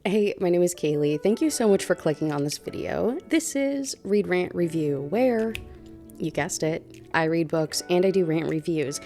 Hey, my name is Kaylee. Thank you so much for clicking on this video. This is Read, Rant, Review, where, you guessed it, I read books and I do rant reviews.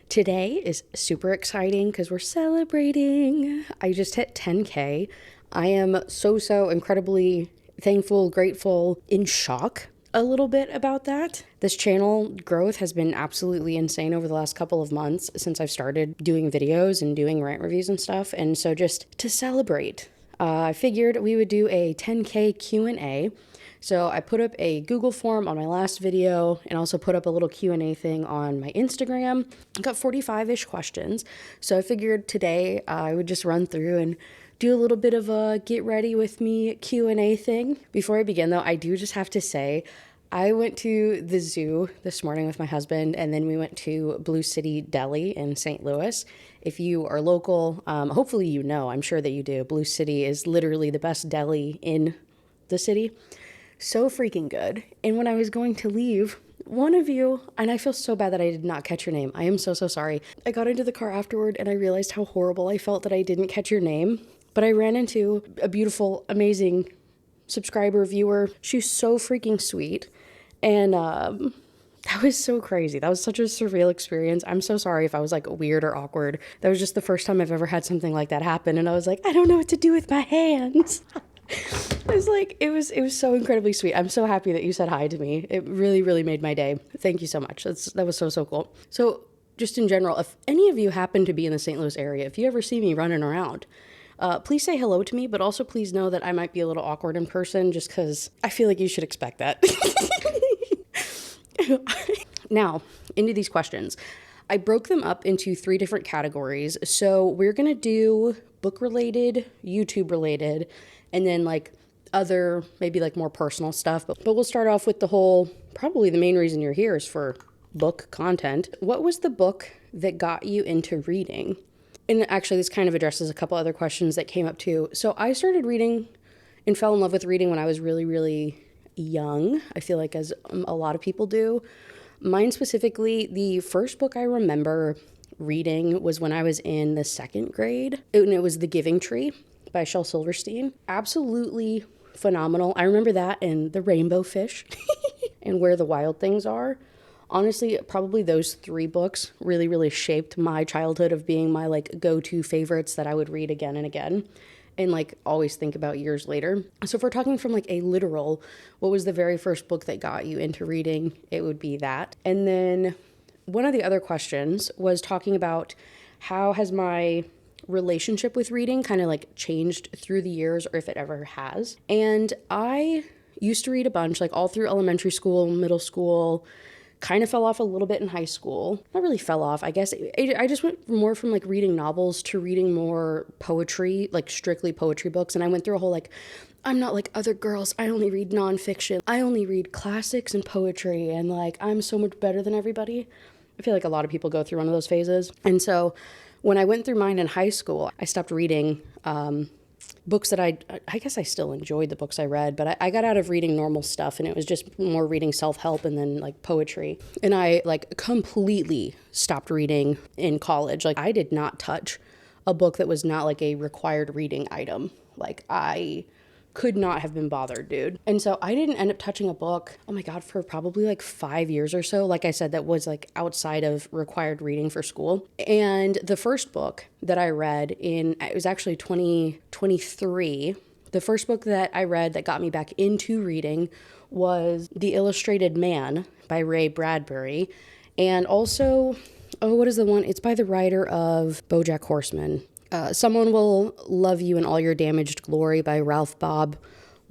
Today is super exciting because we're celebrating. I just hit 10K. I am so incredibly thankful, grateful, in shock a little bit about that. This channel growth has been absolutely insane over the last couple of months since I've started doing videos and doing rant reviews and stuff. And so just to celebrate, I figured we would do a 10K Q&A. So I put up a Google form on my last video and also put up a little Q&A thing on my Instagram. I got 45-ish questions. So I figured today I would just run through and do a little bit of a get ready with me Q&A thing. Before I begin though, I do just have to say, I went to the zoo this morning with my husband, and then we went to Blue City Deli in St. Louis. If you are local, hopefully you know, I'm sure that you do. Blue City is literally the best deli in the city. So freaking good. And when I was going to leave, one of you, and I feel so bad that I did not catch your name. I am so sorry. I got into the car afterward and I realized how horrible I felt that I didn't catch your name. But I ran into a beautiful, amazing subscriber, viewer. She was so freaking sweet. And that was so crazy. That was such a surreal experience. I'm so sorry if I was like weird or awkward. That was just the first time I've ever had something like that happen. And I was like, I don't know what to do with my hands. It was so incredibly sweet. I'm so happy that you said hi to me. It really made my day. Thank you so much. That was so cool. So just in general, if any of you happen to be in the St. Louis area, if you ever see me running around, please say hello to me, but also please know that I might be a little awkward in person just because I feel like you should expect that. Now, into these questions. I broke them up into 3 different categories. So we're going to do book-related, YouTube-related, and then like other, maybe like more personal stuff. But we'll start off with probably the main reason you're here is for book content. What was the book that got you into reading? And actually, this kind of addresses a couple other questions that came up too. So I started reading and fell in love with reading when I was really young. I feel like as a lot of people do. Mine specifically, the first book I remember reading was when I was in the 2nd grade. And it was The Giving Tree by Shel Silverstein. Absolutely phenomenal. I remember that and The Rainbow Fish and Where the Wild Things Are. Honestly, probably those 3 books really shaped my childhood of being my like go-to favorites that I would read again and again and like always think about years later. So if we're talking from like a literal, what was the very first book that got you into reading? It would be that. And then one of the other questions was talking about how has my relationship with reading kind of like changed through the years, or if it ever has. And I used to read a bunch, like all through elementary school, middle school, kind of fell off a little bit in high school. Not really fell off, I guess. I just went more from like reading novels to reading more poetry, like strictly poetry books. And I went through a whole like, I'm not like other girls. I only read nonfiction. I only read classics and poetry. And like, I'm so much better than everybody. I feel like a lot of people go through one of those phases. And so when I went through mine in high school, I stopped reading books that I guess I still enjoyed the books I read, but I got out of reading normal stuff and it was just more reading self-help and then like poetry. And I like completely stopped reading in college. Like I did not touch a book that was not like a required reading item. Like I could not have been bothered, dude. And so I didn't end up touching a book, oh my God, for probably like 5 years or so. Like I said, that was like outside of required reading for school. And the first book that I read it was actually 2023. The first book that I read that got me back into reading was The Illustrated Man by Ray Bradbury. And also, what is the one? It's by the writer of BoJack Horseman. Someone Will Love You in All Your Damaged Glory by Ralph Bob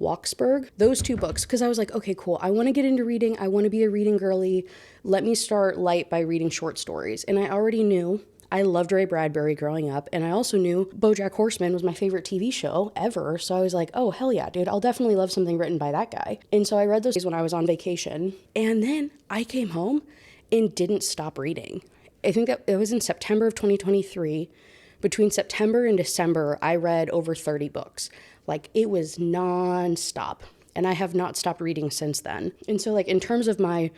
Waksberg. Those 2 books, because I was like, okay, cool. I want to get into reading. I want to be a reading girly. Let me start light by reading short stories. And I already knew I loved Ray Bradbury growing up. And I also knew BoJack Horseman was my favorite TV show ever. So I was like, oh, hell yeah, dude. I'll definitely love something written by that guy. And so I read those when I was on vacation. And then I came home and didn't stop reading. I think that it was in September of 2023. Between September and December, I read over 30 books. Like, it was nonstop. And I have not stopped reading since then. And so, like, in terms of my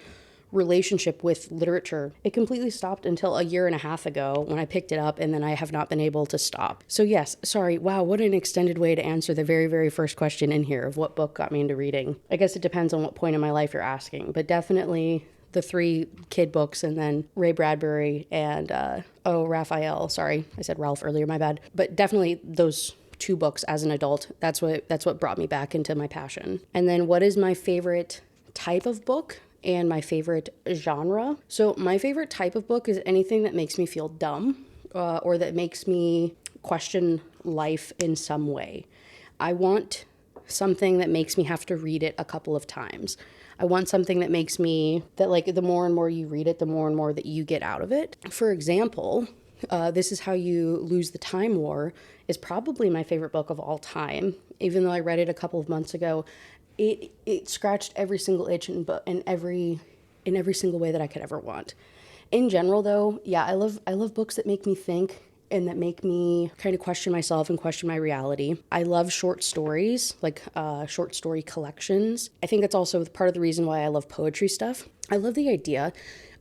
relationship with literature. It completely stopped until a year and a half ago when I picked it up, and then I have not been able to stop. So yes, sorry, wow, what an extended way to answer the very, very first question in here of what book got me into reading. I guess it depends on what point in my life you're asking, but definitely the 3 kid books, and then Ray Bradbury and, Raphael. Sorry, I said Ralph earlier, my bad. But definitely those 2 books as an adult. That's what brought me back into my passion. And then what is my favorite type of book and my favorite genre? So my favorite type of book is anything that makes me feel dumb, or that makes me question life in some way. I want something that makes me have to read it a couple of times. I want something that makes me, that like the more and more you read it, the more and more that you get out of it. For example, This Is How You Lose the Time War is probably my favorite book of all time. Even though I read it a couple of months ago, it scratched every single itch in every single way that I could ever want. In general, though, yeah, I love books that make me think and that make me kind of question myself and question my reality. I love short stories, like short story collections. I think that's also part of the reason why I love poetry stuff. I love the idea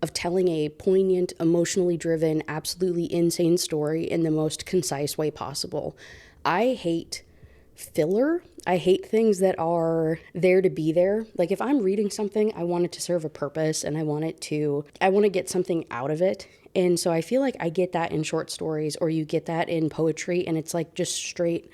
of telling a poignant, emotionally driven, absolutely insane story in the most concise way possible. I hate filler. I hate things that are there to be there. Like if I'm reading something, I want it to serve a purpose and I want to get something out of it. And so I feel like I get that in short stories, or you get that in poetry, and it's like just straight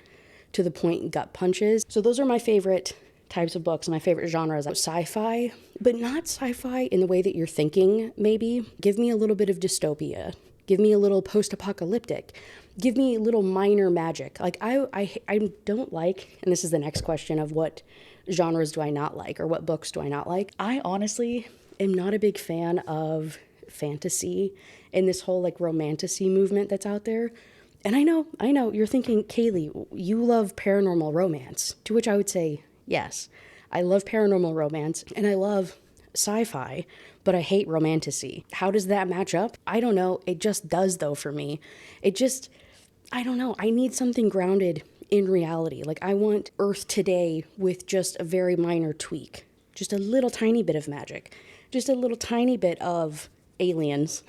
to the point gut punches. So those are my favorite types of books. My favorite genres are sci-fi, but not sci-fi in the way that you're thinking, maybe. Give me a little bit of dystopia. Give me a little post-apocalyptic. Give me a little minor magic. Like I don't like, and this is the next question of what genres do I not like, or what books do I not like. I honestly am not a big fan of fantasy and this whole like romantasy movement that's out there. And I know, you're thinking, Kaylee, you love paranormal romance, to which I would say, yes, I love paranormal romance and I love sci-fi, but I hate romantasy. How does that match up? I don't know. It just does though for me. I don't know. I need something grounded in reality. Like I want Earth today with just a very minor tweak, just a little tiny bit of magic, just a little tiny bit of aliens.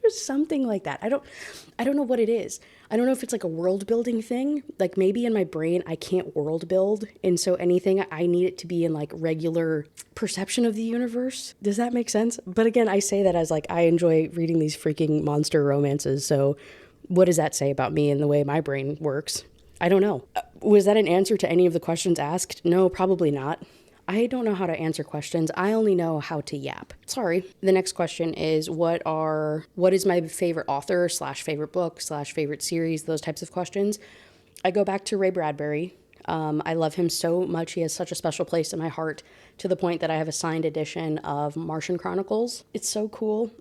Or something like that. I don't know what it is. I don't know if it's like a world building thing. Like maybe in my brain I can't world build, and so anything I need it to be in like regular perception of the universe. Does that make sense? But again, I say that as like I enjoy reading these freaking monster romances. So what does that say about me and the way my brain works? I don't know. Was that an answer to any of the questions asked? No, probably not. I don't know how to answer questions. I only know how to yap. Sorry. The next question is what is my favorite author / favorite book / favorite series, those types of questions. I go back to Ray Bradbury. I love him so much. He has such a special place in my heart, to the point that I have a signed edition of Martian Chronicles. It's so cool.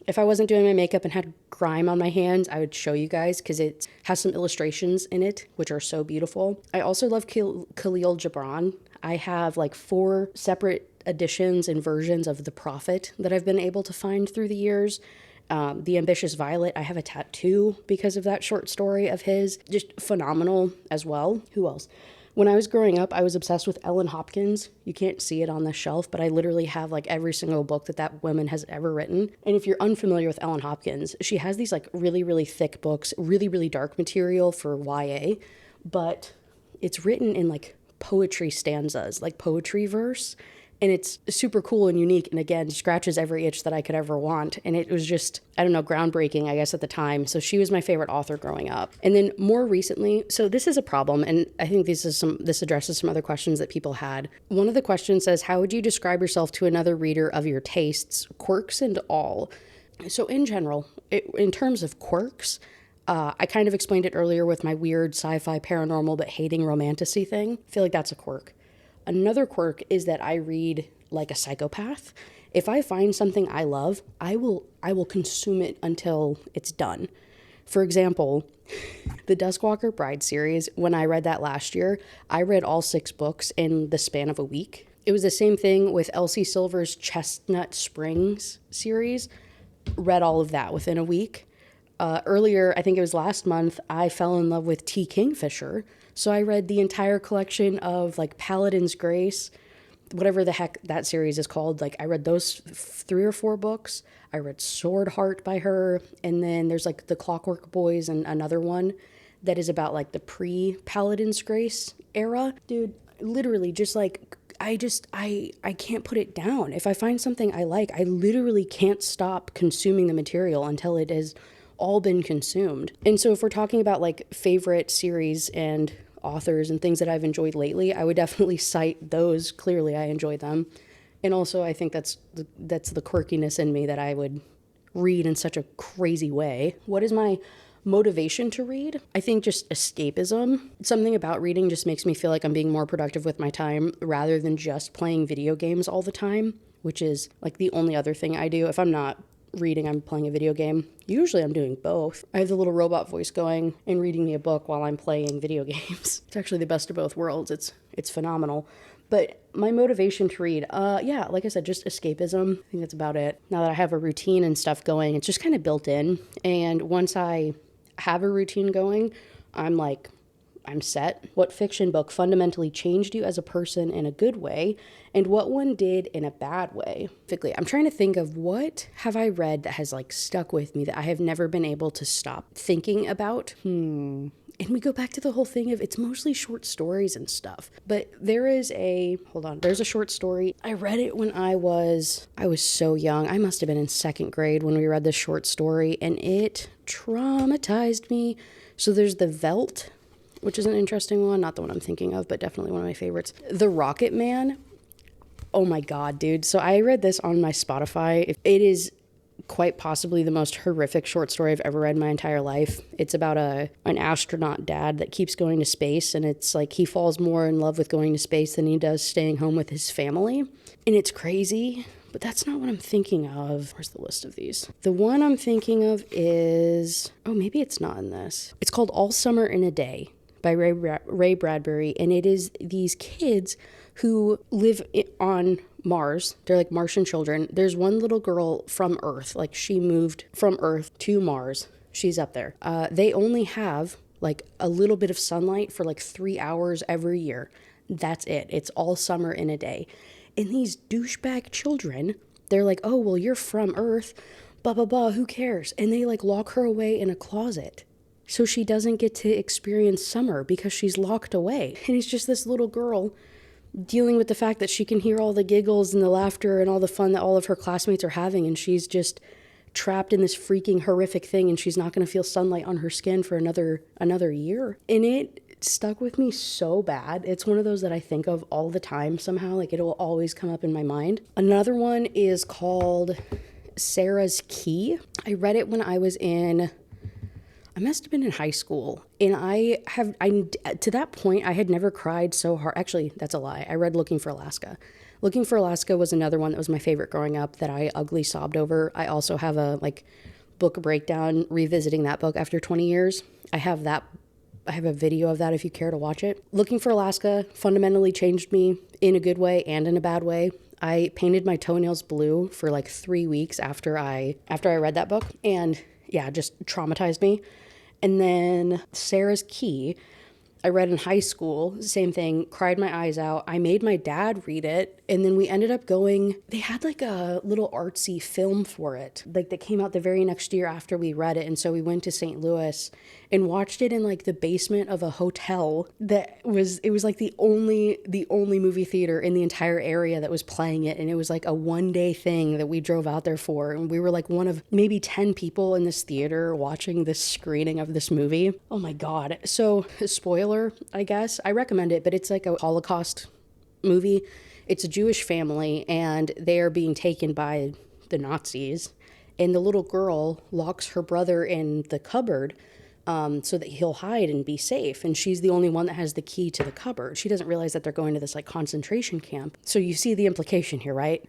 If I wasn't doing my makeup and had grime on my hands, I would show you guys because it has some illustrations in it, which are so beautiful. I also love Khalil Gibran. I have like 4 separate editions and versions of The Prophet that I've been able to find through the years. The Ambitious Violet, I have a tattoo because of that short story of his. Just phenomenal as well. Who else? When I was growing up, I was obsessed with Ellen Hopkins. You can't see it on the shelf, but I literally have like every single book that woman has ever written. And if you're unfamiliar with Ellen Hopkins, she has these like really, really thick books, really, really dark material for YA, but it's written in like poetry stanzas, like poetry verse. And it's super cool and unique. And again, scratches every itch that I could ever want. And it was just, I don't know, groundbreaking, I guess, at the time. So she was my favorite author growing up. And then more recently, so this is a problem. And I think this addresses some other questions that people had. One of the questions says, how would you describe yourself to another reader of your tastes, quirks and all? So in general, in terms of quirks, I kind of explained it earlier with my weird sci-fi paranormal but hating romantasy thing. I feel like that's a quirk. Another quirk is that I read like a psychopath. If I find something I love, I will consume it until it's done. For example, the Duskwalker Bride series, when I read that last year, I read all 6 books in the span of a week. It was the same thing with Elsie Silver's Chestnut Springs series. Read all of that within a week. Earlier, I think it was last month, I fell in love with T. Kingfisher. So I read the entire collection of like Paladin's Grace, whatever the heck that series is called. Like, I read those 3 or 4 books. I read Sword Heart by her. And then there's like The Clockwork Boys and another one that is about like the pre-Paladin's Grace era. Dude, literally just like, I can't put it down. If I find something I like, I literally can't stop consuming the material until it has all been consumed. And so if we're talking about like favorite series and authors and things that I've enjoyed lately, I would definitely cite those. Clearly I enjoy them. And also I think that's the quirkiness in me that I would read in such a crazy way. What is my motivation to read? I think just escapism. Something about reading just makes me feel like I'm being more productive with my time rather than just playing video games all the time, which is like the only other thing I do. If I'm not reading, I'm playing a video game. Usually I'm doing both. I have the little robot voice going and reading me a book while I'm playing video games. It's actually the best of both worlds. It's phenomenal. But my motivation to read, yeah, like I said, just escapism. I think that's about it. Now that I have a routine and stuff going, it's just kind of built in. And once I have a routine going, I'm set. What fiction book fundamentally changed you as a person in a good way, and what one did in a bad way? I'm trying to think of what have I read that has like stuck with me that I have never been able to stop thinking about. And we go back to the whole thing of it's mostly short stories and stuff. But there's a short story. I read it when I was so young. I must have been in 2nd grade when we read this short story, and it traumatized me. So there's The Veldt, which is an interesting one. Not the one I'm thinking of, but definitely one of my favorites. The Rocket Man. Oh my God, dude. So I read this on my Spotify. It is quite possibly the most horrific short story I've ever read in my entire life. It's about an astronaut dad that keeps going to space, and it's like he falls more in love with going to space than he does staying home with his family. And it's crazy, but that's not what I'm thinking of. Where's the list of these? The one I'm thinking of is, oh, maybe it's not in this. It's called All Summer in a Day by Ray Bradbury, and it is these kids who live on Mars. They're like Martian children. There's one little girl from Earth. Like, she moved from Earth to Mars. She's up there. They only have like a little bit of sunlight for like 3 hours every year. That's it. It's all summer in a day. And these douchebag children, they're like, oh, well, you're from Earth, blah, blah, blah, who cares? And they like lock her away in a closet so she doesn't get to experience summer because she's locked away. And it's just this little girl dealing with the fact that she can hear all the giggles and the laughter and all the fun that all of her classmates are having, and she's just trapped in this freaking horrific thing, and she's not going to feel sunlight on her skin for another year. And it stuck with me so bad. It's one of those that I think of all the time somehow. Like, it will always come up in my mind. Another one is called Sarah's Key. I read it when I must have been in high school, and to that point, I had never cried so hard. Actually, that's a lie. I read Looking for Alaska. Looking for Alaska was another one that was my favorite growing up that I ugly sobbed over. I also have a book breakdown revisiting that book after 20 years. I have a video of that if you care to watch it. Looking for Alaska fundamentally changed me in a good way and in a bad way. I painted my toenails blue for like 3 weeks after I read that book, and yeah, just traumatized me. And then Sarah's Key, I read in high school, same thing, cried my eyes out. I made my dad read it, and then we ended up they had like a little artsy film for it, like that came out the very next year after we read it. And so we went to St. Louis and watched it in like the basement of a hotel it was like the only movie theater in the entire area that was playing it. And it was like a 1-day thing that we drove out there for. And we were like one of maybe 10 people in this theater watching this screening of this movie. Oh my God. So, spoiler, I guess. I recommend it, but it's like a Holocaust movie. It's a Jewish family, and they are being taken by the Nazis. And the little girl locks her brother in the cupboard so that he'll hide and be safe. And she's the only one that has the key to the cupboard. She doesn't realize that they're going to this like concentration camp. So you see the implication here, right?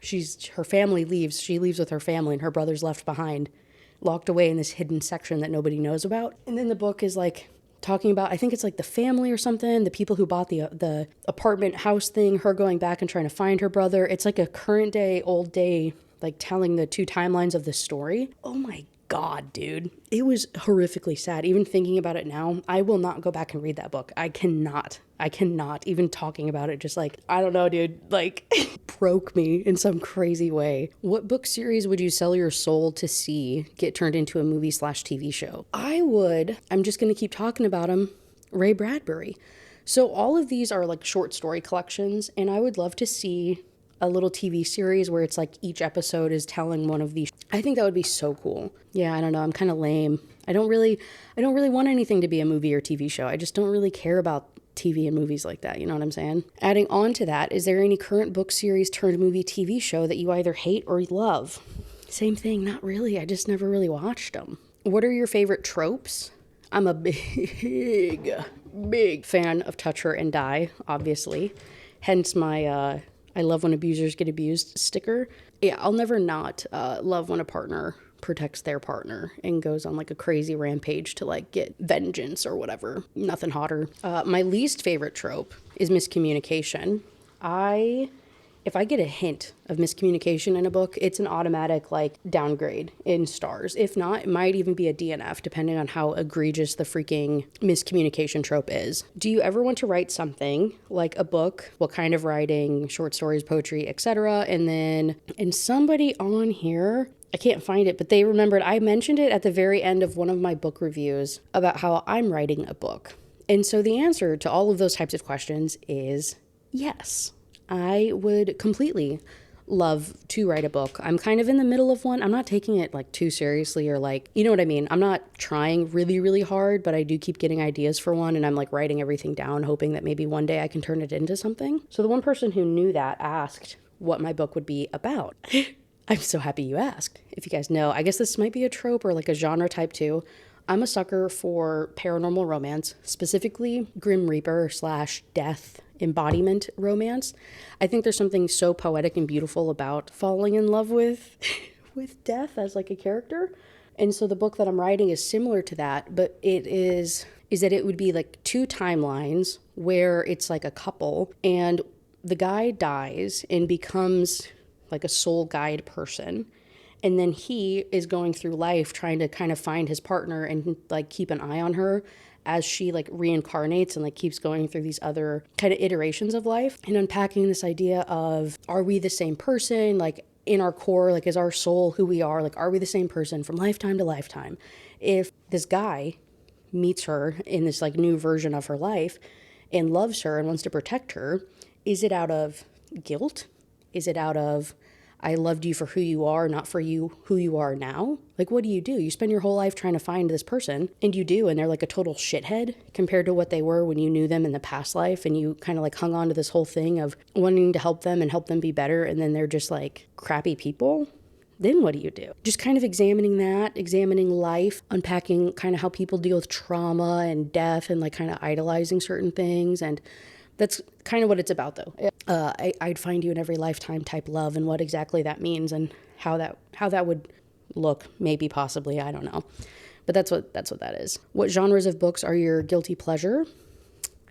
Her family leaves. She leaves with her family, and her brother's left behind, locked away in this hidden section that nobody knows about. And then the book is like talking about, I think it's like the family or something, the people who bought the apartment house thing, her going back and trying to find her brother. It's like a current day, old day, like telling the two timelines of the story. Oh my God, dude. It was horrifically sad. Even thinking about it now, I will not go back and read that book. I cannot. I cannot, even talking about it, just like, I don't know, dude, like broke me in some crazy way. What book series would you sell your soul to see get turned into a movie/TV show? I'm just going to keep talking about him, Ray Bradbury. So all of these are like short story collections, and I would love to see a little TV series where it's like each episode is telling one of these. I think that would be so cool. Yeah, I don't know. I'm kind of lame. I don't really want anything to be a movie or TV show. I just don't really care about TV and movies like that. You know what I'm saying? Adding on to that, is there any current book series turned movie TV show that you either hate or love? Same thing. Not really. I just never really watched them. What are your favorite tropes? I'm a big fan of Touch Her and Die, obviously. Hence my I love when abusers get abused sticker. Yeah, I'll never not love when a partner protects their partner and goes on like a crazy rampage to like get vengeance or whatever. Nothing hotter. My least favorite trope is miscommunication. If I get a hint of miscommunication in a book, it's an automatic like downgrade in stars. If not, it might even be a DNF depending on how egregious the freaking miscommunication trope is. Do you ever want to write something like a book? What kind of writing, short stories, poetry, etc.? And somebody on here, I can't find it, but they remembered I mentioned it at the very end of one of my book reviews about how I'm writing a book. And so the answer to all of those types of questions is yes. I would completely love to write a book. I'm kind of in the middle of one. I'm not taking it like too seriously or like, you know what I mean? I'm not trying really, really hard, but I do keep getting ideas for one, and I'm like writing everything down, hoping that maybe one day I can turn it into something. So the one person who knew that asked what my book would be about. I'm so happy you asked. If you guys know, I guess this might be a trope or like a genre type too. I'm a sucker for paranormal romance, specifically Grim Reaper / death embodiment romance. I think there's something so poetic and beautiful about falling in love with death as like a character. And so the book that I'm writing is similar to that, but it is that it would be like two timelines where it's like a couple and the guy dies and becomes like a soul guide person. And then he is going through life trying to kind of find his partner and like keep an eye on her as she like reincarnates and like keeps going through these other kind of iterations of life and unpacking this idea of, are we the same person? Like in our core, like is our soul who we are? Like, are we the same person from lifetime to lifetime? If this guy meets her in this like new version of her life and loves her and wants to protect her, is it out of guilt? Is it out of, I loved you for who you are, not for you who you are now? Like, what do? You spend your whole life trying to find this person, and you do, and they're like a total shithead compared to what they were when you knew them in the past life, and you kind of like hung on to this whole thing of wanting to help them and help them be better, and then they're just like crappy people. Then what do you do? Just kind of examining life, unpacking kind of how people deal with trauma and death and like kind of idolizing certain things. And that's kind of what it's about, though. I'd find you in every lifetime type love, and what exactly that means and how that would look, maybe, possibly, I don't know. But that's what that is. What genres of books are your guilty pleasure?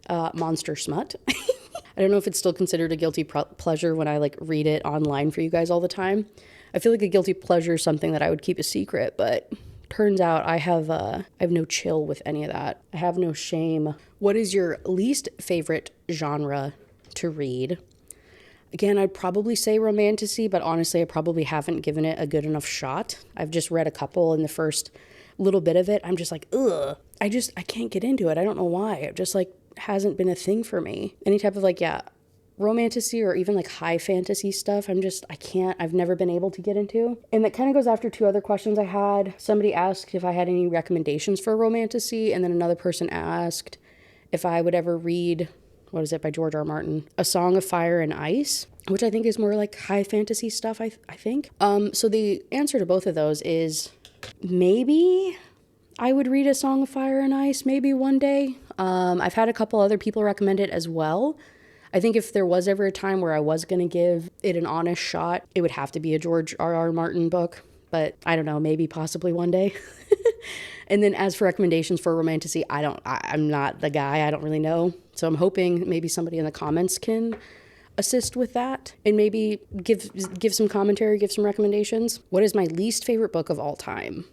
Monster smut. I don't know if it's still considered a guilty pleasure when I like read it online for you guys all the time. I feel like a guilty pleasure is something that I would keep a secret, but turns out I have no chill with any of that. I have no shame. What is your least favorite genre to read? Again, I'd probably say romantasy, but honestly, I probably haven't given it a good enough shot. I've just read a couple, in the first little bit of it, I'm just like, ugh. I can't get into it. I don't know why. It just like hasn't been a thing for me. Any type of like, romantasy or even like high fantasy stuff, I've never been able to get into. And that kind of goes after two other questions I had. Somebody asked if I had any recommendations for romantasy, and then another person asked if I would ever read, what is it, by George R. R. Martin, A Song of Fire and Ice, which I think is more like high fantasy stuff, I think. So the answer to both of those is maybe I would read A Song of Fire and Ice maybe one day. I've had a couple other people recommend it as well. I think if there was ever a time where I was going to give it an honest shot, it would have to be a George R. R. Martin book. But I don't know, maybe possibly one day. And then as for recommendations for romantasy, I'm not the guy. I don't really know. So I'm hoping maybe somebody in the comments can assist with that and maybe give some commentary, give some recommendations. What is my least favorite book of all time?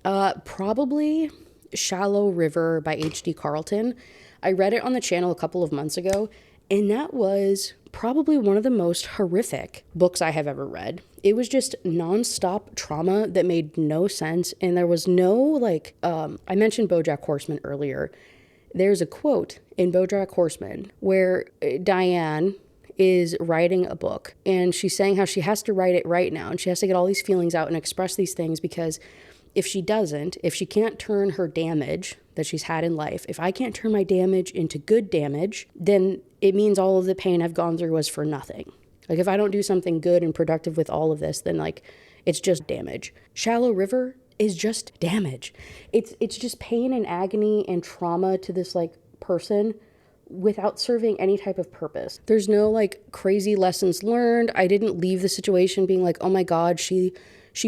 Probably Shallow River by H.D. Carlton. I read it on the channel a couple of months ago, and that was probably one of the most horrific books I have ever read. It was just nonstop trauma that made no sense. And there was no like, I mentioned BoJack Horseman earlier. There's a quote in BoJack Horseman where Diane is writing a book and she's saying how she has to write it right now. And she has to get all these feelings out and express these things because if she doesn't, if she can't turn her damage that she's had in life, if I can't turn my damage into good damage, then it means all of the pain I've gone through was for nothing. Like if I don't do something good and productive with all of this, then like it's just damage. Shallow River is just damage. It's just pain and agony and trauma to this like person without serving any type of purpose. There's no like crazy lessons learned. I didn't leave the situation being like, oh my God, she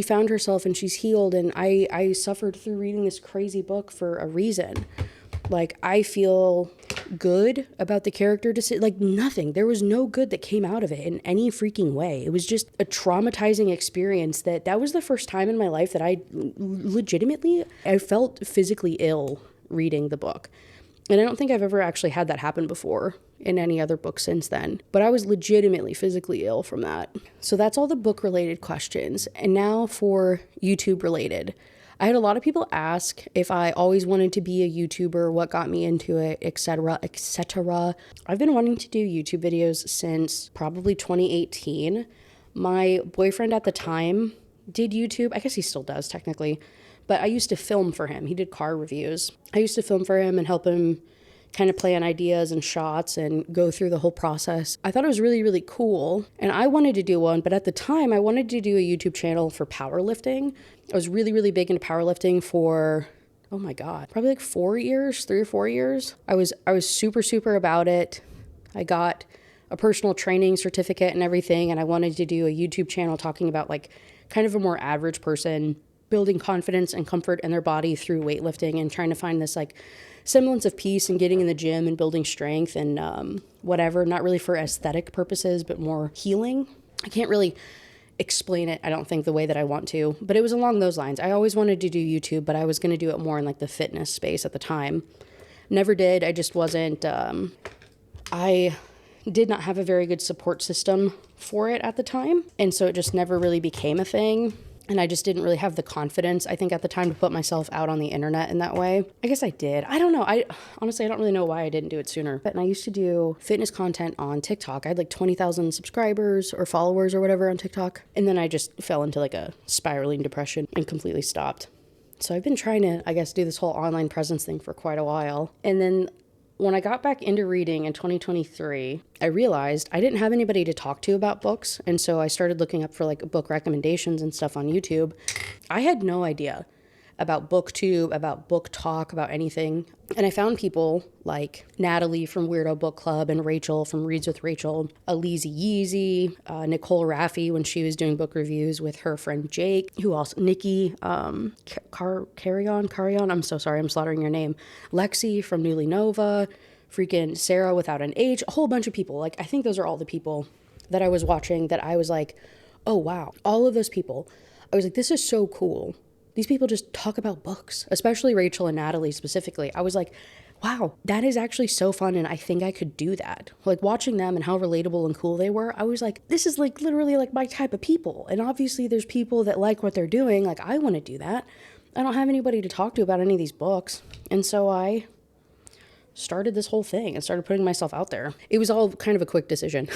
found herself and she's healed and I suffered through reading this crazy book for a reason. Like I feel good about the character like nothing. There was no good that came out of it in any freaking way. It was just a traumatizing experience that was the first time in my life that I felt physically ill reading the book. And I don't think I've ever actually had that happen before in any other book since then. But I was legitimately physically ill from that. So that's all the book-related questions. And now for YouTube-related. I had a lot of people ask if I always wanted to be a YouTuber, what got me into it, etc., etc. I've been wanting to do YouTube videos since probably 2018. My boyfriend at the time did YouTube. I guess he still does technically. But I used to film for him. He did car reviews. I used to film for him and help him kind of plan ideas and shots and go through the whole process. I thought it was really, really cool. And I wanted to do one, but at the time I wanted to do a YouTube channel for powerlifting. I was really, really big into powerlifting for, oh my God, probably like 3 or 4 years. I was super, super about it. I got a personal training certificate and everything. And I wanted to do a YouTube channel talking about like kind of a more average person building confidence and comfort in their body through weightlifting and trying to find this like semblance of peace and getting in the gym and building strength and whatever, not really for aesthetic purposes, but more healing. I can't really explain it, I don't think, the way that I want to, but it was along those lines. I always wanted to do YouTube, but I was going to do it more in like the fitness space at the time. Never did. I just wasn't, I did not have a very good support system for it at the time. And so it just never really became a thing. And I just didn't really have the confidence, I think, at the time to put myself out on the internet in that way. I guess I did. I don't know. Honestly, I don't really know why I didn't do it sooner. But I used to do fitness content on TikTok. I had like 20,000 subscribers or followers or whatever on TikTok. And then I just fell into like a spiraling depression and completely stopped. So I've been trying to, I guess, do this whole online presence thing for quite a while. And then when I got back into reading in 2023, I realized I didn't have anybody to talk to about books. And so I started looking up for like book recommendations and stuff on YouTube. I had no idea about BookTube, about Book Talk, about anything. And I found people like Natalie from Weirdo Book Club and Rachel from Reads with Rachel, Alize Yeezy, Nicole Raffi when she was doing book reviews with her friend Jake, who also, Nikki, Carrion, I'm so sorry, I'm slaughtering your name, Lexi from Newly Nova, freaking Sarah without an H, a whole bunch of people. Like, I think those are all the people that I was watching that I was like, oh wow, all of those people. I was like, this is so cool. These people just talk about books, especially Rachel and Natalie specifically. I was like, wow, that is actually so fun. And I think I could do that. Like watching them and how relatable and cool they were. I was like, this is like literally like my type of people. And obviously there's people that like what they're doing. Like I want to do that. I don't have anybody to talk to about any of these books. And so I started this whole thing and started putting myself out there. It was all kind of a quick decision.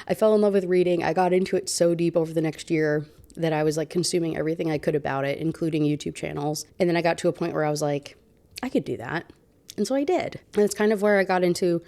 I fell in love with reading. I got into it so deep over the next year that I was like consuming everything I could about it, including YouTube channels. And then I got to a point where I was like, I could do that. And so I did. And it's kind of where I got into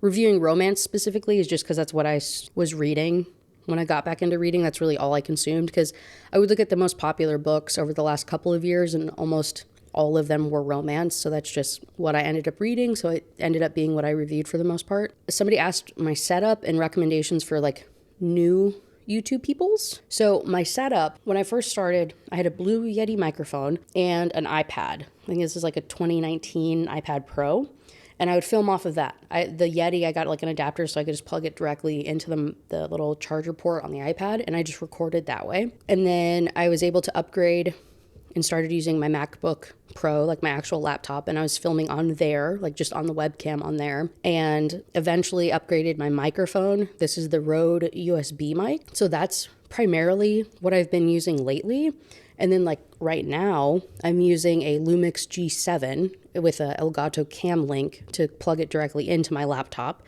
reviewing romance specifically, is just because that's what I was reading. When I got back into reading, that's really all I consumed, because I would look at the most popular books over the last couple of years and almost all of them were romance. So that's just what I ended up reading. So it ended up being what I reviewed for the most part. Somebody asked my setup and recommendations for like new YouTube peoples. So my setup, when I first started, I had a Blue Yeti microphone and an iPad. I think this is like a 2019 iPad Pro. And I would film off of that. The Yeti, I got like an adapter so I could just plug it directly into the little charger port on the iPad, and I just recorded that way. And then I was able to upgrade and started using my MacBook Pro, like my actual laptop, and I was filming on there, like just on the webcam on there, and eventually upgraded my microphone. This is the Rode USB mic. So that's primarily what I've been using lately. And then like right now, I'm using a Lumix G7 with a Elgato Cam Link to plug it directly into my laptop.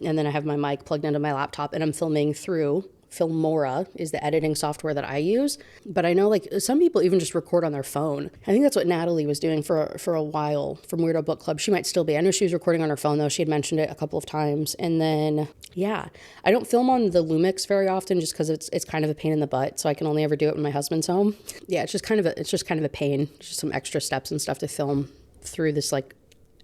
And then I have my mic plugged into my laptop, and I'm filming through Filmora is the editing software that I use. But I know like some people even just record on their phone. I think that's what Natalie was doing for a while from Weirdo Book Club. She might still be. I know she was recording on her phone though. She had mentioned it a couple of times. And then, yeah, I don't film on the Lumix very often just because it's kind of a pain in the butt. So I can only ever do it when my husband's home. Yeah, it's just kind of a pain. Just some extra steps and stuff to film through this like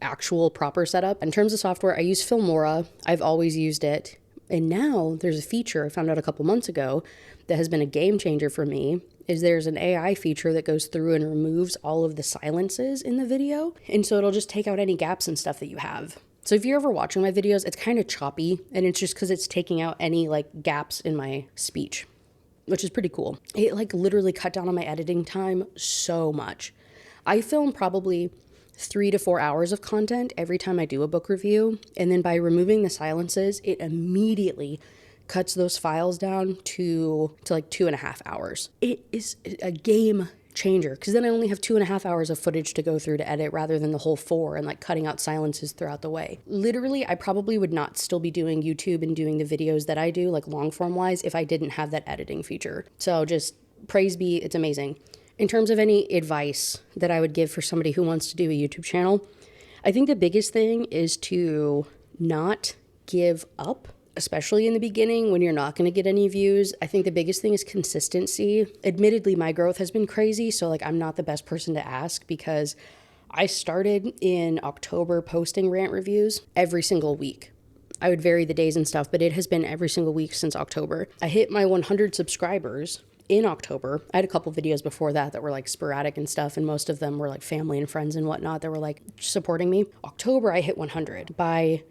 actual proper setup. In terms of software, I use Filmora. I've always used it. And now there's a feature I found out a couple months ago that has been a game changer for me, is there's an AI feature that goes through and removes all of the silences in the video. And so it'll just take out any gaps and stuff that you have. So if you're ever watching my videos, it's kind of choppy, and it's just because it's taking out any like gaps in my speech, which is pretty cool. It like literally cut down on my editing time so much. I film probably 3 to 4 hours of content every time I do a book review. And then by removing the silences, it immediately cuts those files down to like 2.5 hours. It is a game changer because then I only have 2.5 hours of footage to go through to edit rather than the whole 4 and like cutting out silences throughout the way. Literally, I probably would not still be doing YouTube and doing the videos that I do, like long form wise, if I didn't have that editing feature. So just praise be, it's amazing. In terms of any advice that I would give for somebody who wants to do a YouTube channel, I think the biggest thing is to not give up, especially in the beginning when you're not going to get any views. I think the biggest thing is consistency. Admittedly, my growth has been crazy, so like I'm not the best person to ask because I started in October posting rant reviews every single week. I would vary the days and stuff, but it has been every single week since October. I hit my 100 subscribers in October. I had a couple videos before that were like sporadic and stuff, and most of them were like family and friends and whatnot that were like supporting me. October, I hit 100. By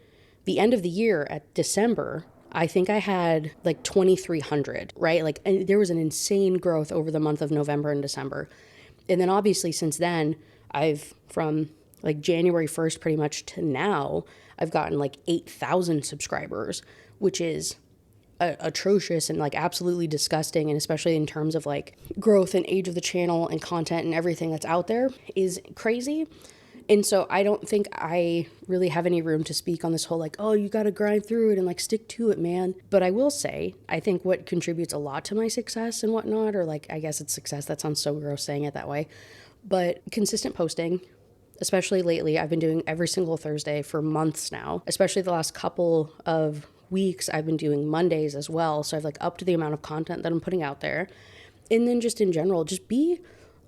the end of the year at December, I think I had like 2,300, right? Like there was an insane growth over the month of November and December. And then obviously since then, from like January 1st pretty much to now, I've gotten like 8,000 subscribers, which is atrocious and like absolutely disgusting, and especially in terms of like growth and age of the channel and content and everything that's out there is crazy. And so I don't think I really have any room to speak on this whole like, oh, you got to grind through it and like stick to it, man. But I will say, I think what contributes a lot to my success and whatnot, or like, I guess it's success. That sounds so gross saying it that way, but consistent posting. Especially lately, I've been doing every single Thursday for months now, especially the last couple of weeks I've been doing Mondays as well. So I've like upped the amount of content that I'm putting out there. And then just in general, just be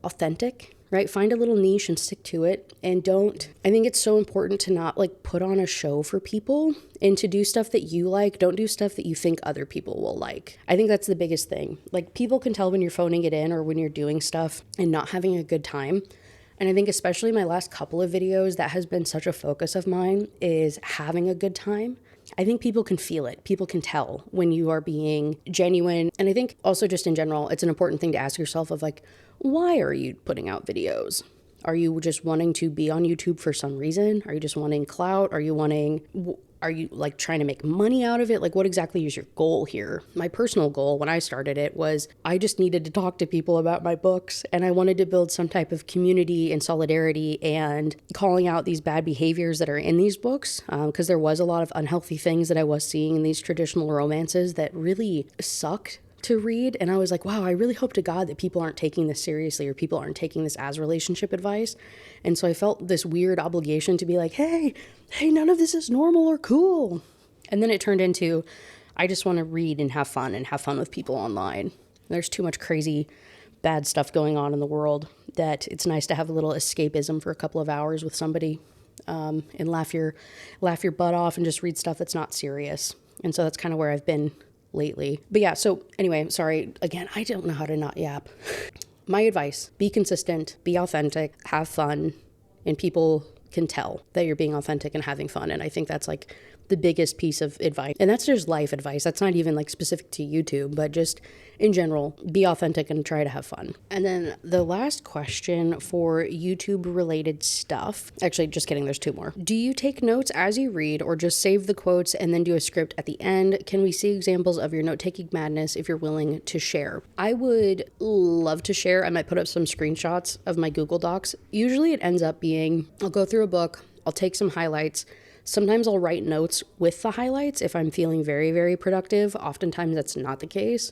authentic, right? Find a little niche and stick to it. And I think it's so important to not like put on a show for people and to do stuff that you like. Don't do stuff that you think other people will like. I think that's the biggest thing. Like people can tell when you're phoning it in or when you're doing stuff and not having a good time. And I think especially my last couple of videos, that has been such a focus of mine, is having a good time. I think people can feel it. People can tell when you are being genuine. And I think also just in general, it's an important thing to ask yourself of like, why are you putting out videos? Are you just wanting to be on YouTube for some reason? Are you just wanting clout? Are you like trying to make money out of it? Like what exactly is your goal here? My personal goal when I started it was I just needed to talk to people about my books, and I wanted to build some type of community and solidarity and calling out these bad behaviors that are in these books, because there was a lot of unhealthy things that I was seeing in these traditional romances that really sucked to read. And I was like, wow, I really hope to God that people aren't taking this seriously or people aren't taking this as relationship advice. And so I felt this weird obligation to be like, hey, none of this is normal or cool. And then it turned into, I just want to read and have fun with people online. There's too much crazy bad stuff going on in the world that it's nice to have a little escapism for a couple of hours with somebody, and laugh your butt off and just read stuff that's not serious. And so that's kind of where I've been lately. But yeah, so anyway, sorry. Again, I don't know how to not yap. My advice, be consistent, be authentic, have fun, and people can tell that you're being authentic and having fun. And I think that's like the biggest piece of advice. And that's just life advice. That's not even like specific to YouTube, but just in general, be authentic and try to have fun. And then the last question for YouTube related stuff, actually just kidding, there's 2 more. Do you take notes as you read or just save the quotes and then do a script at the end? Can we see examples of your note-taking madness if you're willing to share? I would love to share. I might put up some screenshots of my Google Docs. Usually it ends up being, I'll go through a book, I'll take some highlights. Sometimes I'll write notes with the highlights if I'm feeling very, very productive. Oftentimes that's not the case.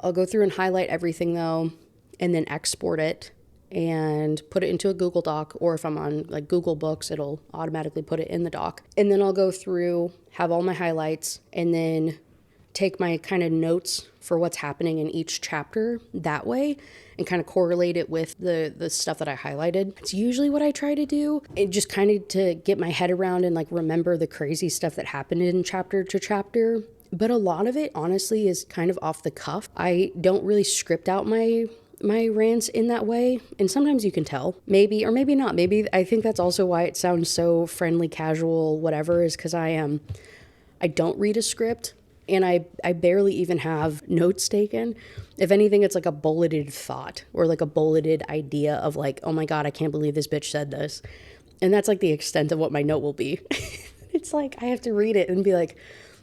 I'll go through and highlight everything though, and then export it and put it into a Google Doc, or if I'm on like Google Books, it'll automatically put it in the doc. And then I'll go through, have all my highlights, and then take my kind of notes for what's happening in each chapter that way and kind of correlate it with the stuff that I highlighted. It's usually what I try to do. It just kind of to get my head around and like remember the crazy stuff that happened in chapter to chapter. But a lot of it honestly is kind of off the cuff. I don't really script out my rants in that way, and sometimes you can tell, maybe or maybe not. Maybe I think that's also why it sounds so friendly, casual, whatever, is because I don't read a script, and I barely even have notes taken. If anything, it's like a bulleted thought or like a bulleted idea of like, oh my god, I can't believe this bitch said this, and that's like the extent of what my note will be. It's like I have to read it and be like,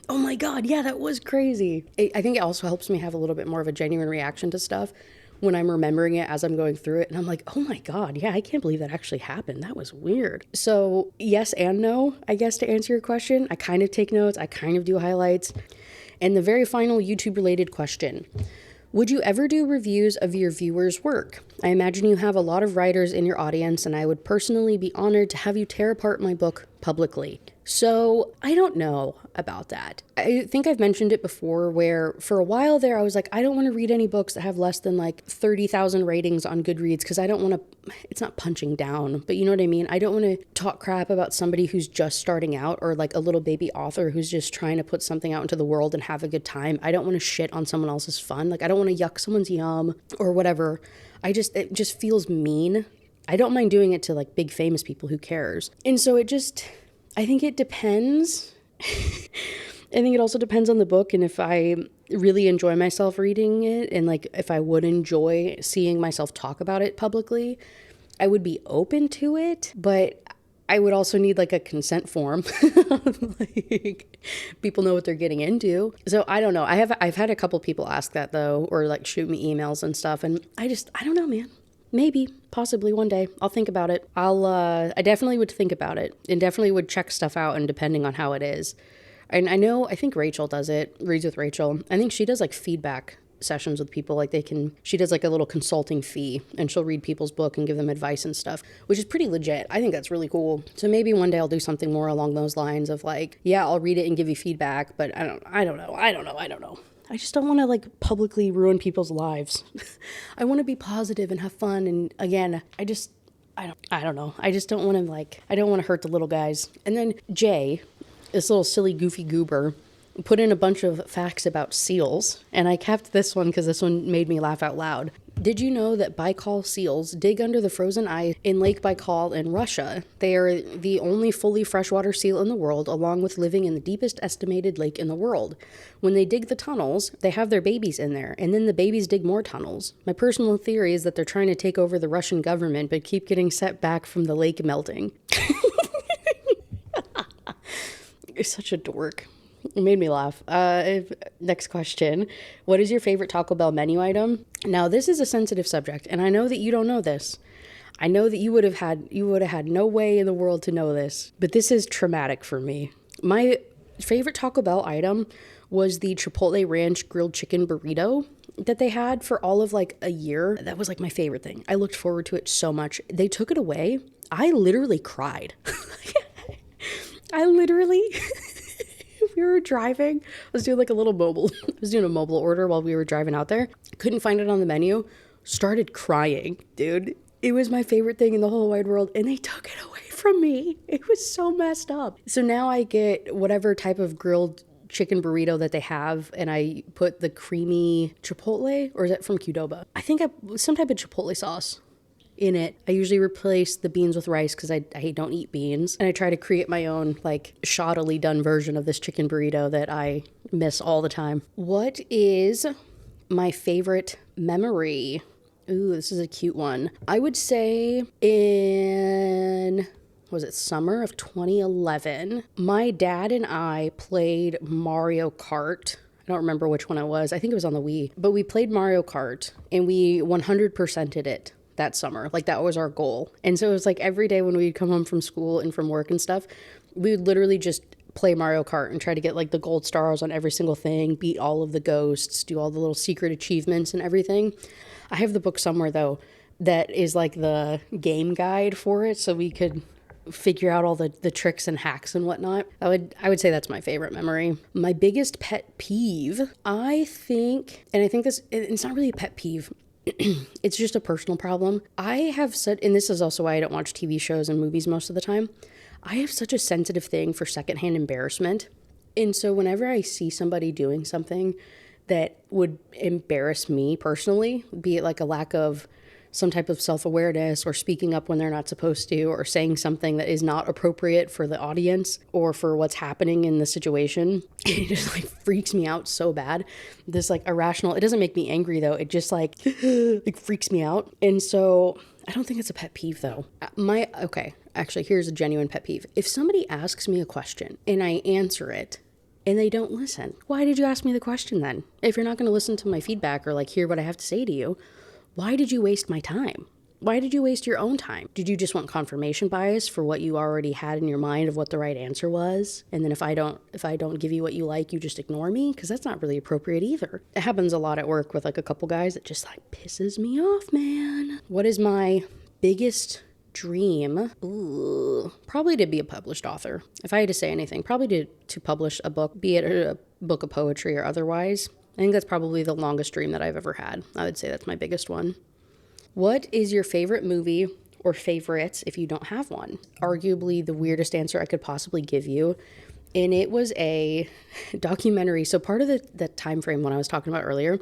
oh my god, yeah, that was crazy. I think it also helps me have a little bit more of a genuine reaction to stuff when I'm remembering it as I'm going through it. And I'm like, oh my god, yeah, I can't believe that actually happened. That was weird. So yes and no, I guess, to answer your question. I kind of take notes. I kind of do highlights. And the very final YouTube related question: would you ever do reviews of your viewers' work? I imagine you have a lot of writers in your audience, and I would personally be honored to have you tear apart my book publicly. So I don't know about that. I think I've mentioned it before, where for a while there I was like, I don't want to read any books that have less than like 30,000 ratings on Goodreads, because I don't want to, it's not punching down, but you know what I mean? I don't want to talk crap about somebody who's just starting out, or like a little baby author who's just trying to put something out into the world and have a good time. I don't want to shit on someone else's fun. Like I don't want to yuck someone's yum or whatever. It just feels mean. I don't mind doing it to like big famous people, who cares? And so I think it depends. I think it also depends on the book, and if I really enjoy myself reading it, and like if I would enjoy seeing myself talk about it publicly, I would be open to it, but I would also need like a consent form. Like people know what they're getting into. So I don't know. I've had a couple people ask that though, or like shoot me emails and stuff, and I don't know, man. Maybe, possibly one day. I'll think about it. I definitely would think about it, and definitely would check stuff out, and depending on how it is. And I think Rachel does it, Reads with Rachel. I think she does like feedback sessions with people. Like she does like a little consulting fee, and she'll read people's book and give them advice and stuff, which is pretty legit. I think that's really cool. So maybe one day I'll do something more along those lines of like, yeah, I'll read it and give you feedback, but I don't know. I just don't want to like publicly ruin people's lives. I want to be positive and have fun. And again, I don't know. I just don't want to I don't want to hurt the little guys. And then Jay, this little silly goofy goober, put in a bunch of facts about seals. And I kept this one because this one made me laugh out loud. Did you know that Baikal seals dig under the frozen ice in Lake Baikal in Russia? They are the only fully freshwater seal in the world, along with living in the deepest estimated lake in the world. When they dig the tunnels, they have their babies in there, and then the babies dig more tunnels. My personal theory is that they're trying to take over the Russian government, but keep getting set back from the lake melting. You're such a dork. It made me laugh. Next question. What is your favorite Taco Bell menu item? Now, this is a sensitive subject, and I know that you don't know this. I know that you would have had no way in the world to know this, but this is traumatic for me. My favorite Taco Bell item was the Chipotle Ranch grilled chicken burrito that they had for all of like a year. That was like my favorite thing. I looked forward to it so much. They took it away. I literally cried. We were driving. I was doing a mobile order while we were driving out there. Couldn't find it on the menu. Started crying, dude. It was my favorite thing in the whole wide world, and they took it away from me. It was so messed up. So now I get whatever type of grilled chicken burrito that they have, and I put the creamy Chipotle, or is that from Qdoba? I think some type of Chipotle sauce. in it. I usually replace the beans with rice because I don't eat beans. And I try to create my own like shoddily done version of this chicken burrito that I miss all the time. What is my favorite memory? Ooh, this is a cute one. I would say was it summer of 2011? My dad and I played Mario Kart. I don't remember which one it was. I think it was on the Wii. But we played Mario Kart and we 100%ed it that summer. Like that was our goal. And so it was like every day when we'd come home from school and from work and stuff, we would literally just play Mario Kart and try to get like the gold stars on every single thing, beat all of the ghosts, do all the little secret achievements and everything. I have the book somewhere though that is like the game guide for it, so we could figure out all the tricks and hacks and whatnot. I would say that's my favorite memory. My biggest pet peeve, I think this, it's not really a pet peeve. It's just a personal problem. I have said, and this is also why I don't watch TV shows and movies most of the time. I have such a sensitive thing for secondhand embarrassment. And so whenever I see somebody doing something that would embarrass me personally, be it like a lack of some type of self-awareness or speaking up when they're not supposed to or saying something that is not appropriate for the audience or for what's happening in the situation, it just like freaks me out so bad. This like irrational, it doesn't make me angry though. It just like freaks me out. And so I don't think it's a pet peeve though. Actually, here's a genuine pet peeve. If somebody asks me a question and I answer it and they don't listen, why did you ask me the question then? If you're not going to listen to my feedback or like hear what I have to say to you, why did you waste my time? Why did you waste your own time? Did you just want confirmation bias for what you already had in your mind of what the right answer was? And then if I don't give you what you like, you just ignore me? Because that's not really appropriate either. It happens a lot at work with like a couple guys. It just like pisses me off, man. What is my biggest dream? Ooh, probably to be a published author. If I had to say anything, probably to publish a book, be it a book of poetry or otherwise. I think that's probably the longest dream that I've ever had. I would say that's my biggest one. What is your favorite movie or favorites if you don't have one? Arguably the weirdest answer I could possibly give you. And it was a documentary. So part of the time frame when I was talking about earlier,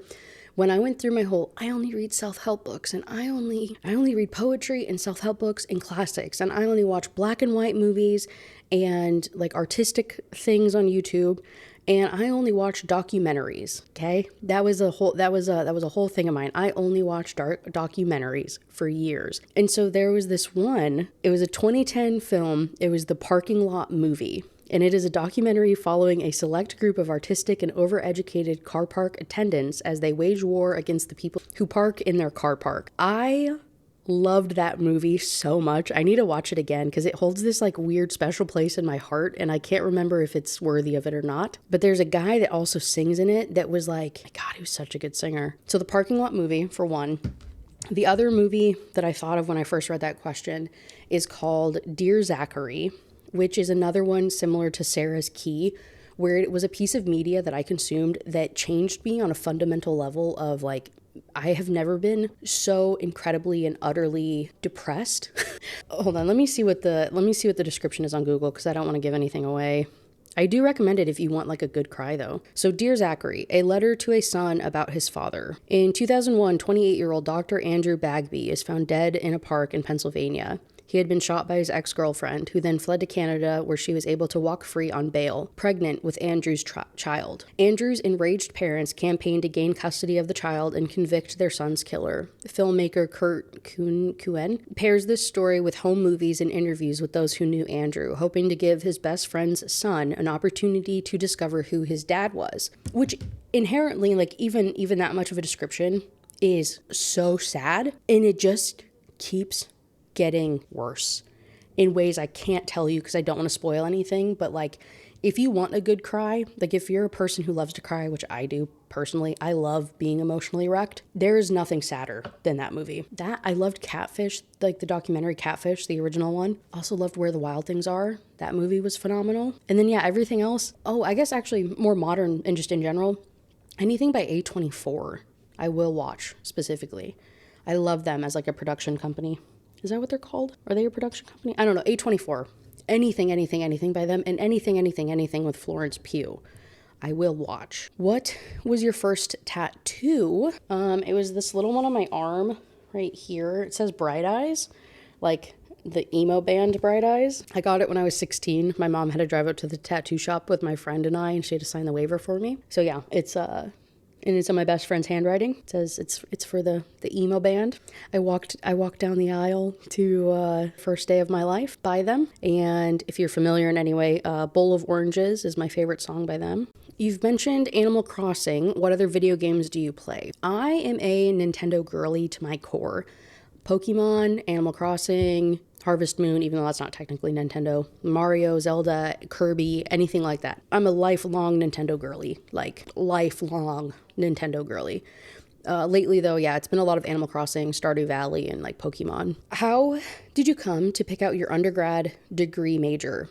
when I went through my whole, I only read self-help books and I only read poetry and self-help books and classics and I only watch black and white movies and like artistic things on YouTube. And I only watch documentaries, okay? That was a whole thing of mine. I only watched documentaries for years. And so there was this one, it was a 2010 film. It was The Parking Lot Movie. And it is a documentary following a select group of artistic and overeducated car park attendants as they wage war against the people who park in their car park. I loved that movie so much. I need to watch it again because it holds this like weird special place in my heart and I can't remember if it's worthy of it or not. But there's a guy that also sings in it that was like, God, he was such a good singer. So The Parking Lot Movie, for one. The other movie that I thought of when I first read that question is called Dear Zachary, which is another one similar to Sarah's Key, where it was a piece of media that I consumed that changed me on a fundamental level of like, I have never been so incredibly and utterly depressed. Hold on, let me see what the description is on Google because I don't want to give anything away. I do recommend it if you want like a good cry though. So Dear Zachary, a letter to a son about his father. In 2001, 28-year-old Dr. Andrew Bagby is found dead in a park in Pennsylvania. He had been shot by his ex-girlfriend, who then fled to Canada, where she was able to walk free on bail, pregnant with Andrew's child. Andrew's enraged parents campaigned to gain custody of the child and convict their son's killer. Filmmaker Kurt Kuen pairs this story with home movies and interviews with those who knew Andrew, hoping to give his best friend's son an opportunity to discover who his dad was, which inherently, like even that much of a description is so sad, and it just keeps getting worse in ways I can't tell you because I don't want to spoil anything. But like, if you want a good cry, like if you're a person who loves to cry, which I do personally, I love being emotionally wrecked. There is nothing sadder than that movie. I loved Catfish, like the documentary Catfish, the original one. Also loved Where the Wild Things Are. That movie was phenomenal. And then yeah, everything else. Oh, I guess actually more modern and just in general, anything by A24, I will watch specifically. I love them as like a production company. Is that what they're called? Are they a production company? I don't know. A24. Anything by them, and anything with Florence Pugh, I will watch. What was your first tattoo? It was this little one on my arm right here. It says Bright Eyes, like the emo band Bright Eyes. I got it when I was 16. My mom had to drive up to the tattoo shop with my friend and I, and she had to sign the waiver for me. So yeah, it's and it's in my best friend's handwriting. It says it's for the emo band. I walked down the aisle to first day of my life by them. And if you're familiar in any way, Bowl of Oranges is my favorite song by them. You've mentioned Animal Crossing. What other video games do you play? I am a Nintendo girly to my core. Pokemon, Animal Crossing, Harvest Moon, even though that's not technically Nintendo, Mario, Zelda, Kirby, anything like that. I'm a lifelong Nintendo girly, like lifelong Nintendo girly. Lately though, yeah, it's been a lot of Animal Crossing, Stardew Valley, and like Pokemon. How did you come to pick out your undergrad degree major?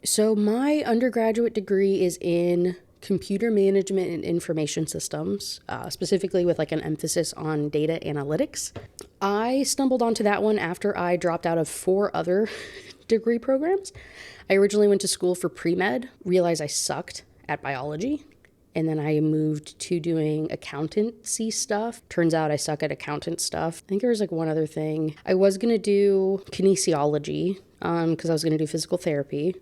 So my undergraduate degree is in computer management and information systems, specifically with like an emphasis on data analytics. I stumbled onto that one after I dropped out of 4 other degree programs. I originally went to school for pre-med, realized I sucked at biology, and then I moved to doing accountancy stuff. Turns out I suck at accountant stuff. I think there was like one other thing. I was going to do kinesiology because I was going to do physical therapy.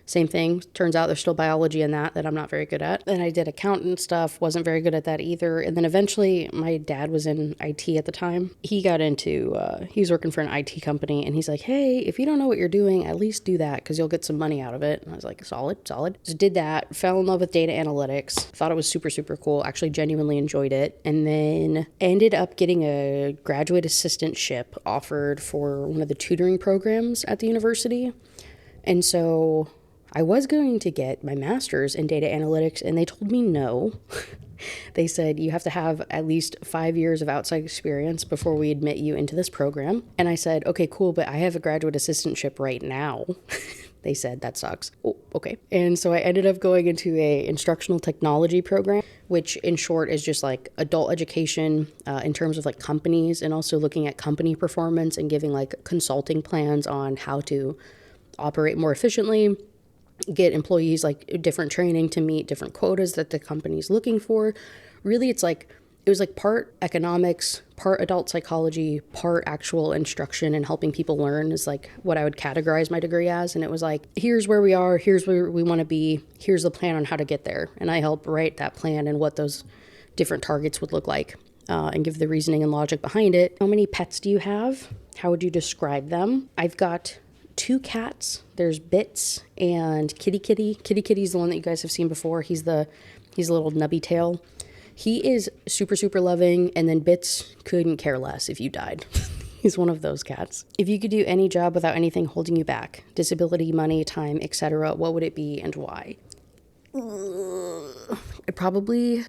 Same thing. Turns out there's still biology in that I'm not very good at. Then I did accountant stuff, wasn't very good at that either. And then eventually my dad was in IT at the time. He got into, he was working for an IT company and he's like, hey, if you don't know what you're doing, at least do that because you'll get some money out of it. And I was like, solid. So did that, fell in love with data analytics, thought it was super, super cool, actually genuinely enjoyed it. And then ended up getting a graduate assistantship offered for one of the tutoring programs at the university. And so I was going to get my master's in data analytics and they told me no. They said you have to have at least 5 years of outside experience before we admit you into this program. And I said, okay, cool, but I have a graduate assistantship right now. They said, that sucks. Oh, okay. And so I ended up going into a instructional technology program, which in short is just like adult education in terms of like companies and also looking at company performance and giving like consulting plans on how to operate more efficiently, get employees like different training to meet different quotas that the company's looking for. Really, it was like part economics, part adult psychology, part actual instruction and helping people learn is like what I would categorize my degree as. And it was like, here's where we are, here's where we want to be, here's the plan on how to get there. And I help write that plan and what those different targets would look like and give the reasoning and logic behind it. How many pets do you have? How would you describe them? I've got 2 cats. There's Bits and Kitty Kitty. Kitty Kitty's the one that you guys have seen before. He's a little nubby tail. He is super, super loving. And then Bits couldn't care less if you died. He's one of those cats. If you could do any job without anything holding you back, disability, money, time, etc., what would it be and why? I'd probably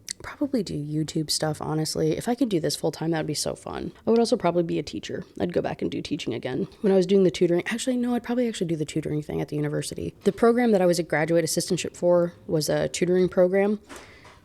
do YouTube stuff, honestly. If I could do this full time, that would be so fun. I would also probably be a teacher. I'd go back and do teaching again. When I was doing the tutoring, actually, no, I'd probably actually do the tutoring thing at the university. The program that I was a graduate assistantship for was a tutoring program.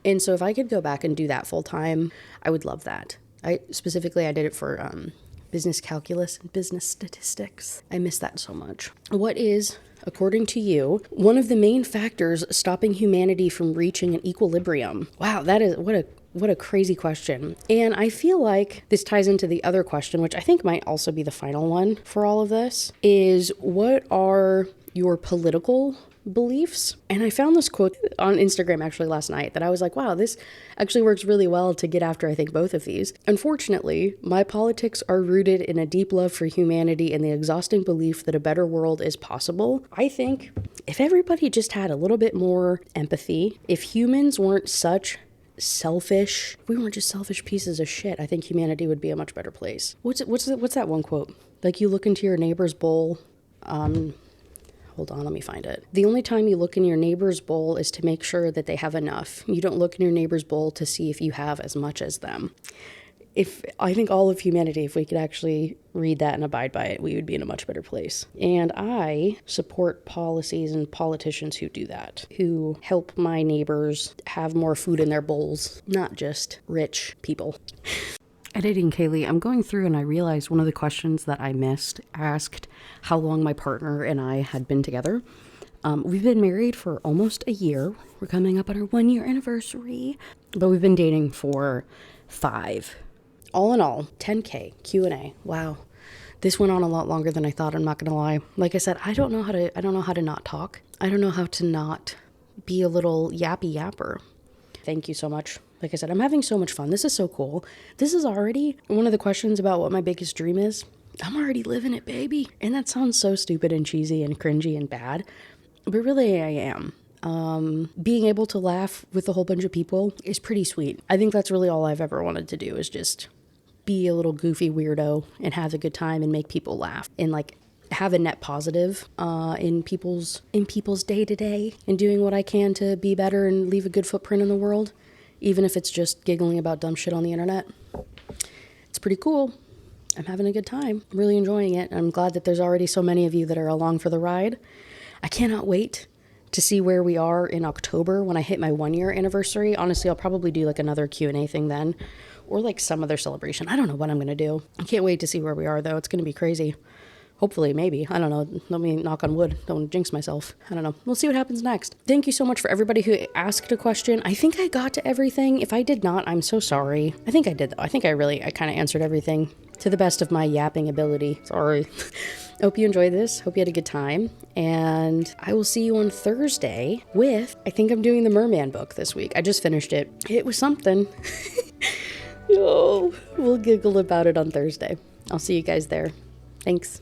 And so if I could go back and do that full time, I would love that. I did it for business calculus and business statistics. I miss that so much. What is, according to you, one of the main factors stopping humanity from reaching an equilibrium? Wow, that is what a crazy question. And I feel like this ties into the other question, which I think might also be the final one for all of this, is what are your political beliefs? And I found this quote on Instagram actually last night that I was like, wow, this actually works really well to get after, I think, both of these. Unfortunately, my politics are rooted in a deep love for humanity and the exhausting belief that a better world is possible. I think if everybody just had a little bit more empathy, if humans weren't such selfish, if we weren't just selfish pieces of shit, I think humanity would be a much better place. What's that one quote? Like, you look into your neighbor's bowl, hold on, let me find it. The only time you look in your neighbor's bowl is to make sure that they have enough. You don't look in your neighbor's bowl to see if you have as much as them. I think all of humanity, if we could actually read that and abide by it, we would be in a much better place. And I support policies and politicians who do that, who help my neighbors have more food in their bowls, not just rich people. Editing Kaylee, I'm going through and I realized one of the questions that I missed asked how long my partner and I had been together. We've been married for almost a year. We're coming up on our 1-year anniversary, but we've been dating for 5. all in all, 10K Q&A. Wow. This went on a lot longer than I thought, I'm not going to lie. Like I said, I don't know how to not talk. I don't know how to not be a little yappy yapper. Thank you so much. Like I said, I'm having so much fun. This is so cool. This is already one of the questions about what my biggest dream is. I'm already living it, baby. And that sounds so stupid and cheesy and cringy and bad, but really I am. Being able to laugh with a whole bunch of people is pretty sweet. I think that's really all I've ever wanted to do, is just be a little goofy weirdo and have a good time and make people laugh and like have a net positive in people's day to day, and doing what I can to be better and leave a good footprint in the world, even if it's just giggling about dumb shit on the internet. It's pretty cool. I'm having a good time. I'm really enjoying it. I'm glad that there's already so many of you that are along for the ride. I cannot wait to see where we are in October when I hit my 1 year anniversary. Honestly, I'll probably do like another Q&A thing then, or like some other celebration. I don't know what I'm going to do. I can't wait to see where we are though. It's going to be crazy. Hopefully, maybe. I don't know. Let me knock on wood. Don't jinx myself. I don't know. We'll see what happens next. Thank you so much for everybody who asked a question. I think I got to everything. If I did not, I'm so sorry. I think I did though. I think I kind of answered everything to the best of my yapping ability. Sorry. I hope you enjoyed this. Hope you had a good time. And I will see you on Thursday with, I think I'm doing the Merman book this week. I just finished it. It was something. Oh, we'll giggle about it on Thursday. I'll see you guys there. Thanks.